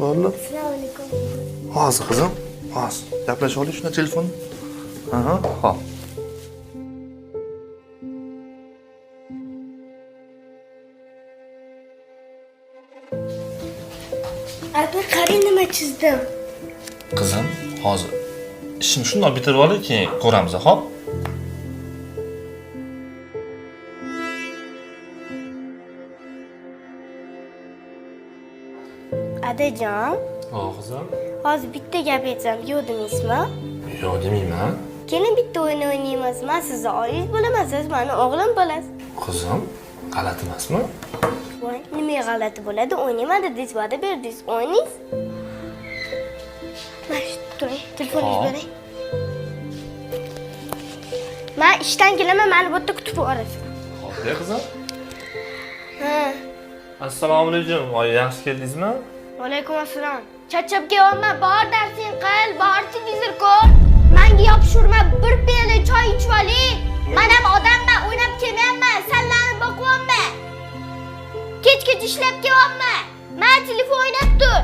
Bo'ldi. Assalomu alaykum. Hozir qizim. Hozir. Gaplashib oling shuna telefonni. Xo'p. Abi qarang nima chizdim. Qizim, hozir ishni shundoq bitirib oling, keyin ko'ramiz, xo'p? Adajon, Qizim. hozir bitta gap aytsam, yo'q demaysizmi? Yo'q demayman. Keling bitta o'yin o'ynaymiz. Men sizni oyingiz bo'laman, siz meni o'g'lim bo'lasiz. Qizim, g'alati emasmi? Voy, nima g'alati bo'ladi? O'ynayman dedingiz, va'da berdingiz. O'ynaysiz. Mana shu turing, telefoningizni bering. Men ishdan kelaman, meni bu yerda kutib olasiz. Xo'p, qizim. Ha. Assalomu alaykum. Voy, yaxshi keldingizmi? Alaykum assalom. Charchab kelyapman. Bor darsing qil, bor televizor ko'r. Menga yopishurma, bir piyola choy ichib oling. Men ham odamman, o'ynab kelmayapman, sallanib boqyapman. Kech-kech ishlab kelyapman. Men telefon o'ynab tur.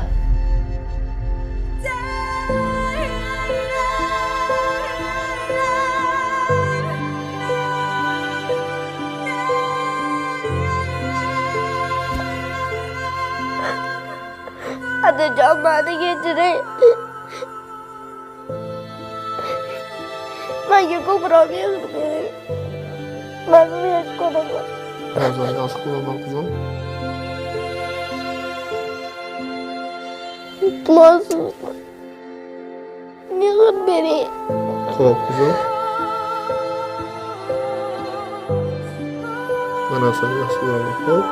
Adajon, meni kechiring. Menga ko'proq mehr bering. Men mehr ko'raman. Hozir yaxshi ko'raman, qizim. Iltimos, mehr bering. Xo'p, qizim. Mana seni yaxshi ko'raman, xo'p?